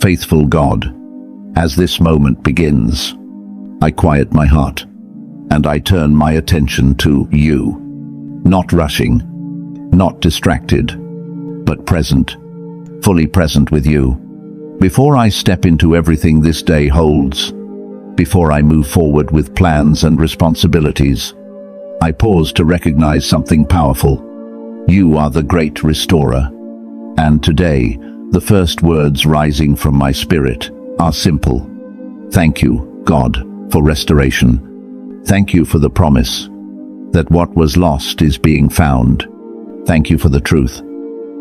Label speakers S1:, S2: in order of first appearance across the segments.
S1: Faithful God, as this moment begins, I quiet my heart, and I turn my attention to you. Not rushing, not distracted, but present, fully present with you. Before I step into everything this day holds, before I move forward with plans and responsibilities, I pause to recognize something powerful. You are the great restorer. And today, the first words rising from my spirit are simple. Thank you, God, for restoration. Thank you for the promise that what was lost is being found. Thank you for the truth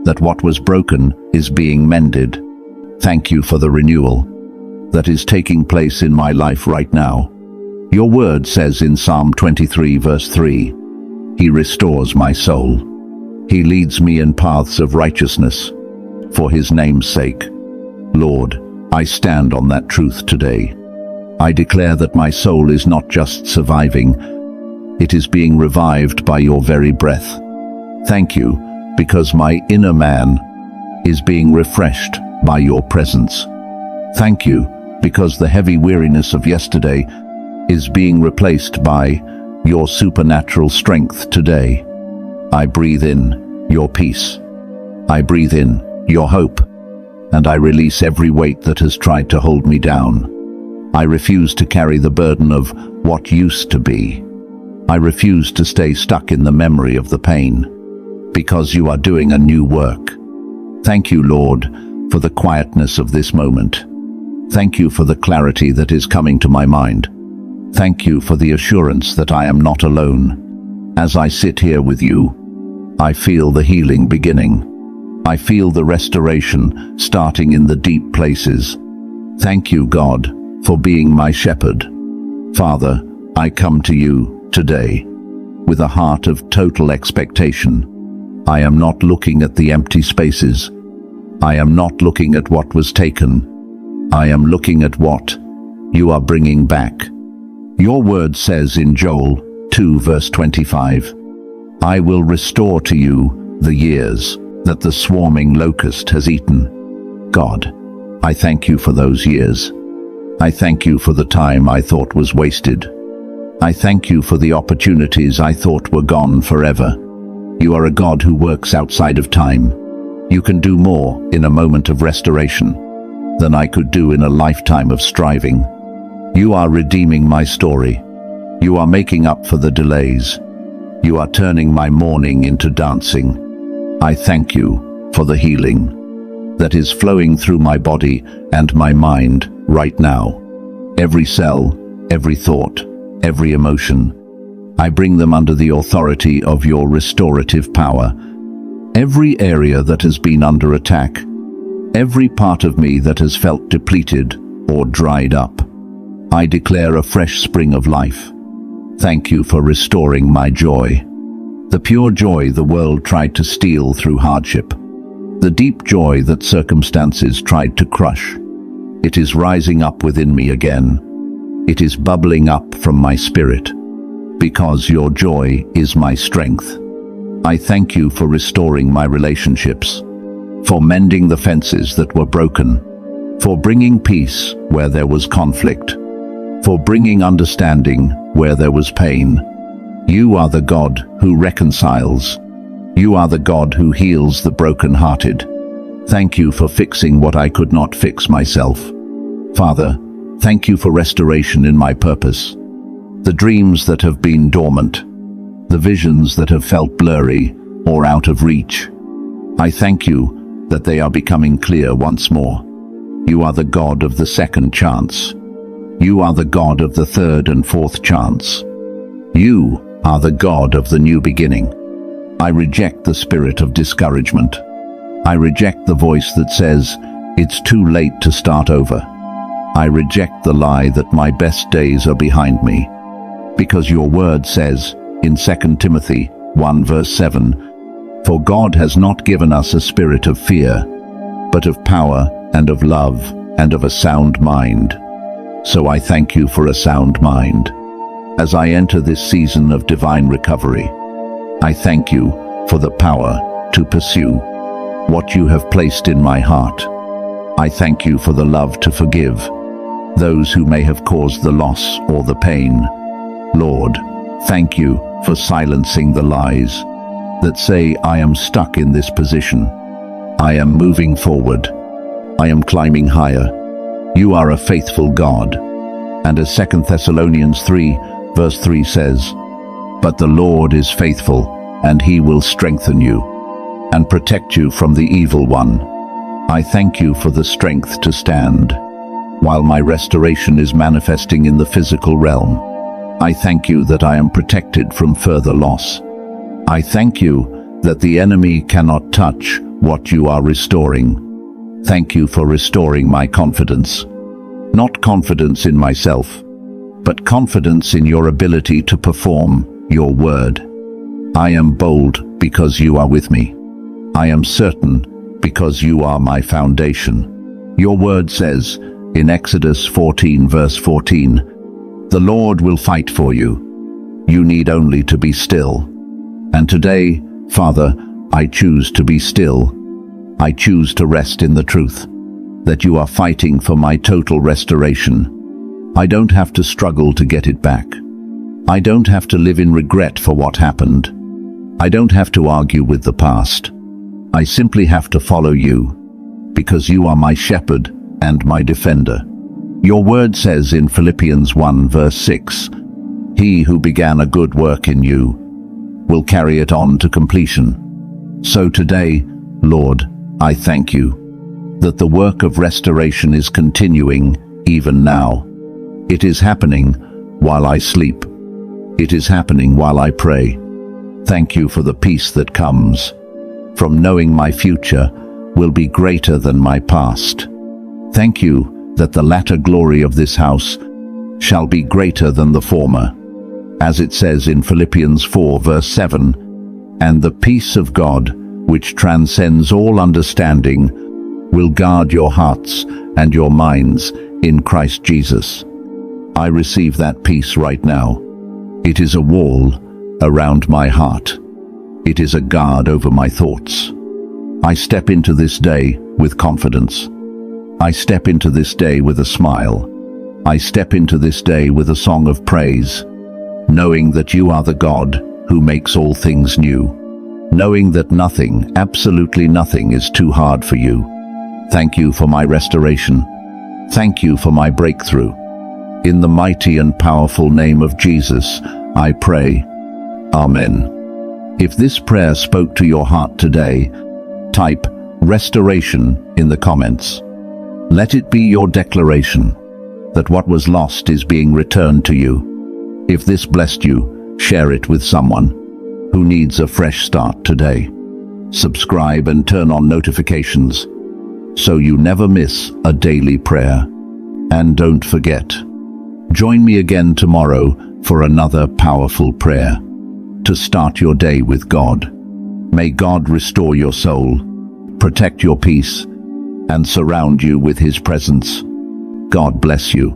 S1: that what was broken is being mended. Thank you for the renewal that is taking place in my life right now. Your word says in Psalm 23 verse 3, He restores my soul. He leads me in paths of righteousness for His name's sake. Lord, I stand on that truth today. I declare that my soul is not just surviving, it is being revived by your very breath. Thank you, because my inner man is being refreshed by your presence. Thank you, because the heavy weariness of yesterday is being replaced by your supernatural strength today. I breathe in your peace. I breathe in your hope, and I release every weight that has tried to hold me down. I refuse to carry the burden of what used to be. I refuse to stay stuck in the memory of the pain, because you are doing a new work. Thank you, Lord, for the quietness of this moment. Thank you for the clarity that is coming to my mind. Thank you for the assurance that I am not alone. As I sit here with you, I feel the healing beginning. I feel the restoration starting in the deep places. Thank you, God, for being my shepherd. Father, I come to you today with a heart of total expectation. I am not looking at the empty spaces. I am not looking at what was taken. I am looking at what you are bringing back. Your word says in Joel 2 verse 25, I will restore to you the years that the swarming locust has eaten. God, I thank you for those years. I thank you for the time I thought was wasted. I thank you for the opportunities I thought were gone forever. You are a God who works outside of time. You can do more in a moment of restoration than I could do in a lifetime of striving. You are redeeming my story. You are making up for the delays. You are turning my mourning into dancing. I thank you for the healing that is flowing through my body and my mind right now. Every cell, every thought, every emotion, I bring them under the authority of your restorative power. Every area that has been under attack, every part of me that has felt depleted or dried up, I declare a fresh spring of life. Thank you for restoring my joy. The pure joy the world tried to steal through hardship. The deep joy that circumstances tried to crush. It is rising up within me again. It is bubbling up from my spirit. Because your joy is my strength. I thank you for restoring my relationships, for mending the fences that were broken, for bringing peace where there was conflict, for bringing understanding where there was pain. You are the God who reconciles. You are the God who heals the broken-hearted. Thank you for fixing what I could not fix myself. Father, thank you for restoration in my purpose. The dreams that have been dormant, the visions that have felt blurry or out of reach. I thank you that they are becoming clear once more. You are the God of the second chance. You are the God of the third and fourth chance. You are the God of the new beginning. I reject the spirit of discouragement. I reject the voice that says, it's too late to start over. I reject the lie that my best days are behind me. Because your word says, in 2 Timothy 1 verse 7, for God has not given us a spirit of fear, but of power and of love and of a sound mind. So I thank you for a sound mind. As I enter this season of divine recovery, I thank you for the power to pursue what you have placed in my heart. I thank you for the love to forgive those who may have caused the loss or the pain. Lord, thank you for silencing the lies that say I am stuck in this position. I am moving forward. I am climbing higher. You are a faithful God. And as 2 Thessalonians 3, verse 3 says, "But the Lord is faithful, and he will strengthen you and protect you from the evil one." I thank you for the strength to stand while my restoration is manifesting in the physical realm. I thank you that I am protected from further loss. I thank you that the enemy cannot touch what you are restoring. Thank you for restoring my confidence. Not confidence in myself, but confidence in your ability to perform your word. I am bold because you are with me. I am certain because you are my foundation. Your word says in Exodus 14, verse 14, "The Lord will fight for you. You need only to be still." And today, Father, I choose to be still. I choose to rest in the truth that you are fighting for my total restoration. I don't have to struggle to get it back. I don't have to live in regret for what happened. I don't have to argue with the past. I simply have to follow you, because you are my shepherd and my defender. Your word says in Philippians 1, verse 6, "He who began a good work in you will carry it on to completion." So today, Lord, I thank you that the work of restoration is continuing even now. It is happening while I sleep. It is happening while I pray. Thank you for the peace that comes from knowing my future will be greater than my past. Thank you that the latter glory of this house shall be greater than the former. As it says in Philippians 4, verse 7, "And the peace of God, which transcends all understanding, will guard your hearts and your minds in Christ Jesus." I receive that peace right now. It is a wall around my heart. It is a guard over my thoughts. I step into this day with confidence. I step into this day with a smile. I step into this day with a song of praise, knowing that you are the God who makes all things new, knowing that nothing, absolutely nothing, is too hard for you. Thank you for my restoration. Thank you for my breakthrough. In the mighty and powerful name of Jesus, I pray. Amen. If this prayer spoke to your heart today, type restoration in the comments. Let it be your declaration that what was lost is being returned to you. If this blessed you, share it with someone who needs a fresh start today. Subscribe and turn on notifications so you never miss a daily prayer. And don't forget, join me again tomorrow for another powerful prayer to start your day with God. May God restore your soul, protect your peace, and surround you with His presence. God bless you.